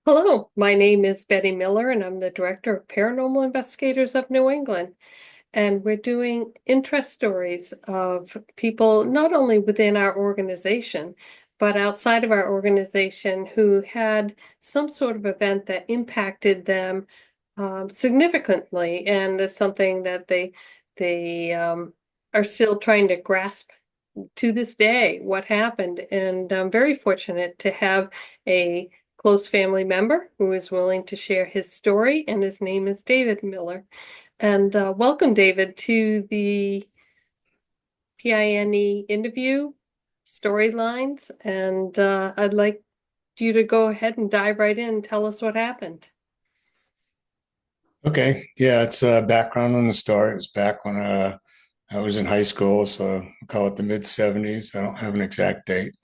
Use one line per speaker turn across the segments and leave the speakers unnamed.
Hello, my name is Betty Miller, and I'm the Director of Paranormal Investigators of New England. And we're doing interest stories of people not only within our organization, but outside of our organization who had some sort of event that impacted them significantly, and is something that they are still trying to grasp to this day what happened. And I'm very fortunate to have a close family member who is willing to share his story, and his name is David Miller. And welcome, David, to the PINE interview storylines. And I'd like you to go ahead and dive right in and tell us what happened.
Okay. Yeah, it's background on the story. It was back when I was in high school, so I call it the mid 70s. I don't have an exact date.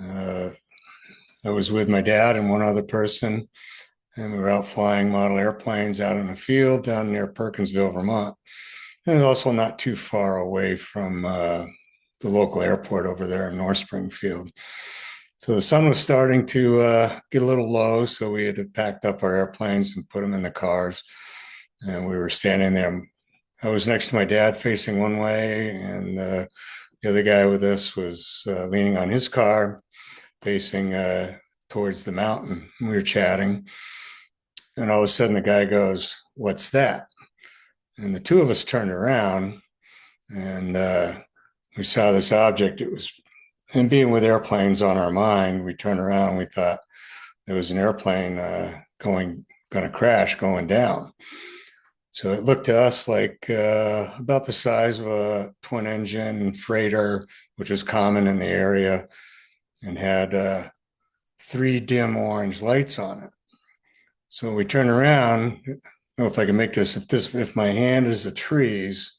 Uh, I was with my dad and one other person, and we were out flying model airplanes out in a field down near Perkinsville, Vermont. And also not too far away from the local airport over there in North Springfield. So the sun was starting to get a little low, so we had packed up our airplanes and put them in the cars. And we were standing there. I was next to my dad facing one way, and the other guy with us was leaning on his car facing towards the mountain. We were chatting, and all of a sudden the guy goes, "What's that?" And the two of us turned around, and we saw this object. It was, and being with airplanes on our mind, we turned around and we thought there was an airplane going to crash, going down. So it looked to us like about the size of a twin engine freighter, which was common in the area, and had three dim orange lights on it. So we turned around. I don't know if I can make this. If my hand is the trees,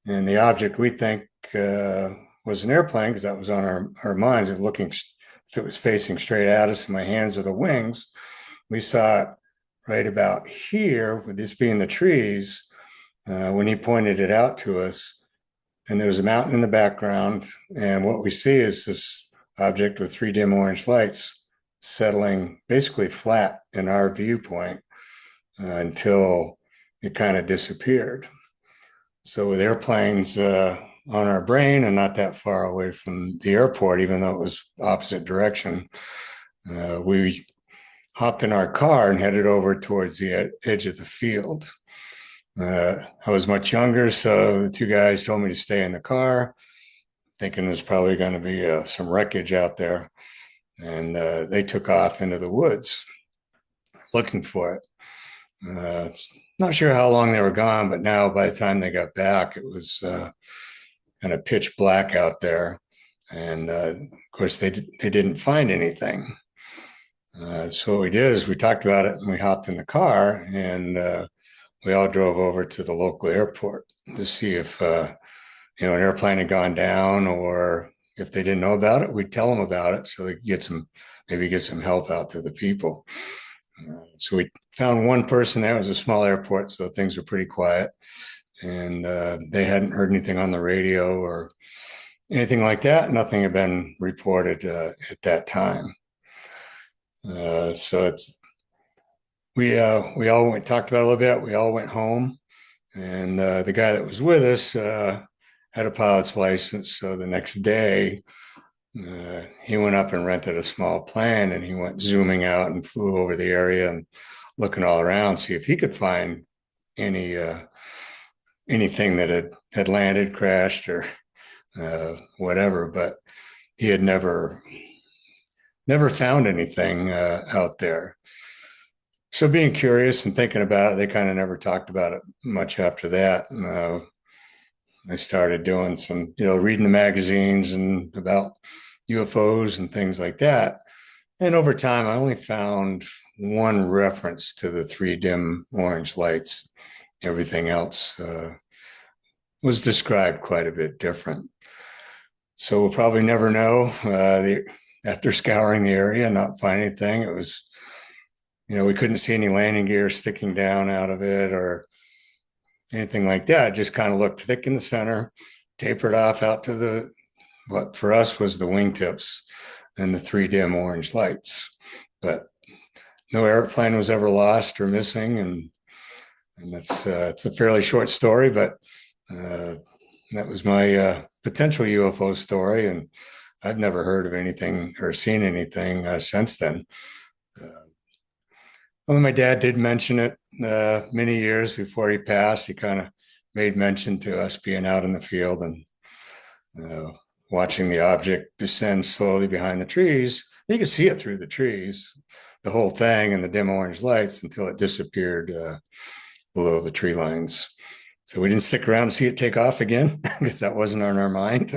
and the object we think was an airplane, because that was on our minds, of looking if it was facing straight at us, and my hands are the wings. We saw it right about here, with this being the trees, when he pointed it out to us. And there was a mountain in the background. And what we see is this object with three dim orange lights settling basically flat in our viewpoint until it kind of disappeared. So with airplanes on our brain and not that far away from the airport, even though it was opposite direction, we hopped in our car and headed over towards the edge of the field. I was much younger, so the two guys told me to stay in the car, thinking there's probably going to be some wreckage out there. And they took off into the woods looking for it. Not sure how long they were gone, but now by the time they got back, it was kind of pitch black out there. And of course, they didn't find anything. So what we did is we talked about it and we hopped in the car and we all drove over to the local airport to see if an airplane had gone down, or if they didn't know about it, we'd tell them about it so they could get some help out to the people. So we found one person there. It was a small airport, so things were pretty quiet, and they hadn't heard anything on the radio or anything like that. Nothing had been reported at that time. So we all talked about it a little bit. We all went home, and the guy that was with us had a pilot's license. So the next day, he went up and rented a small plane, and he went zooming out and flew over the area and looking all around, see if he could find any anything that had landed, crashed, or whatever. But he had never found anything out there. So being curious and thinking about it, they kind of never talked about it much after that. I started doing some, reading the magazines and about UFOs and things like that. And over time, I only found one reference to the three dim orange lights. Everything else was described quite a bit different. So we'll probably never know. After scouring the area and not finding anything, it was, we couldn't see any landing gear sticking down out of it or anything like that. It just kind of looked thick in the center, tapered off out to what for us was the wingtips and the three dim orange lights. But no airplane was ever lost or missing, and that's it's a fairly short story, but uh, that was my potential UFO story, and I've never heard of anything or seen anything since then. Uh, well, my dad did mention it many years before he passed. He kind of made mention to us being out in the field and uh, watching the object descend slowly behind the trees. You could see it through the trees, the whole thing, and the dim orange lights until it disappeared below the tree lines. So we didn't stick around to see it take off again because that wasn't on our mind.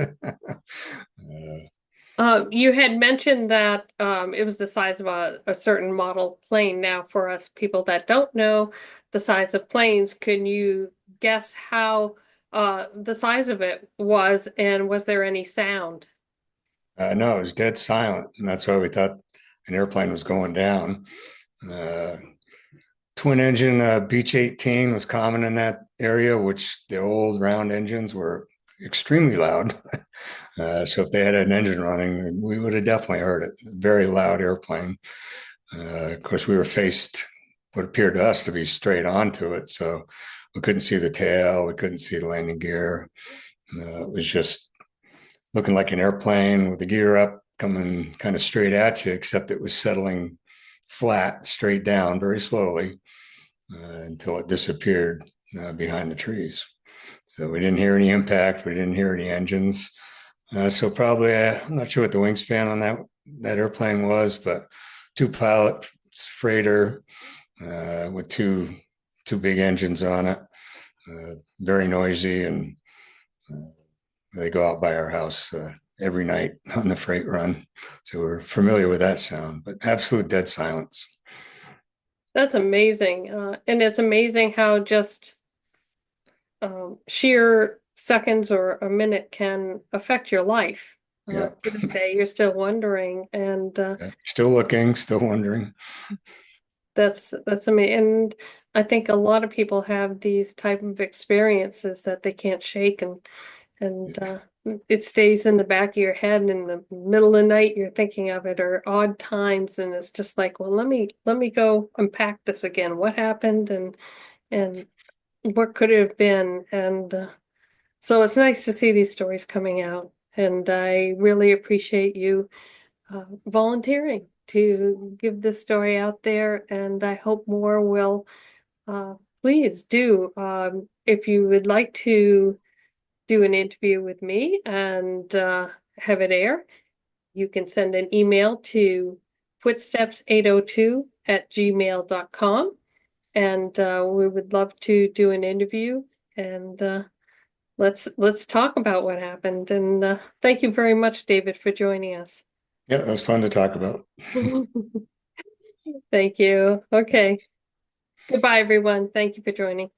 You had mentioned that it was the size of a certain model plane. Now, for us people that don't know the size of planes, can you guess how the size of it was, and was there any sound?
No, it was dead silent, and that's why we thought an airplane was going down. Uh, Twin engine Beech 18 was common in that area, which the old round engines were extremely loud. So if they had an engine running, we would have definitely heard it. Very loud airplane. Of course, we were faced what appeared to us to be straight onto it, so we couldn't see the tail, we couldn't see the landing gear. It was just looking like an airplane with the gear up, coming kind of straight at you, except it was settling flat, straight down, very slowly until it disappeared behind the trees. So we didn't hear any impact. We didn't hear any engines. So probably, I'm not sure what the wingspan on that airplane was, but two pilot freighter with two big engines on it, very noisy, and they go out by our house every night on the freight run. So we're familiar with that sound, but absolute dead silence.
That's amazing. And it's amazing how just sheer seconds or a minute can affect your life.
Yeah.
To this day, you're still wondering, and
Yeah. Still looking, still wondering.
that's amazing. And I think a lot of people have these type of experiences that they can't shake, and it stays in the back of your head. And in the middle of the night, you're thinking of it, or odd times, and it's just like, well, let me go unpack this again. What happened, and what could it have been? And so it's nice to see these stories coming out, and I really appreciate you volunteering to give this story out there, and I hope more will. Uh, please do. If you would like to do an interview with me and have it air, you can send an email to footsteps802@gmail.com, and we would love to do an interview, and let's talk about what happened. And thank you very much, David, for joining us.
Yeah, that was fun to talk about.
Thank you. Okay. Goodbye, everyone. Thank you for joining.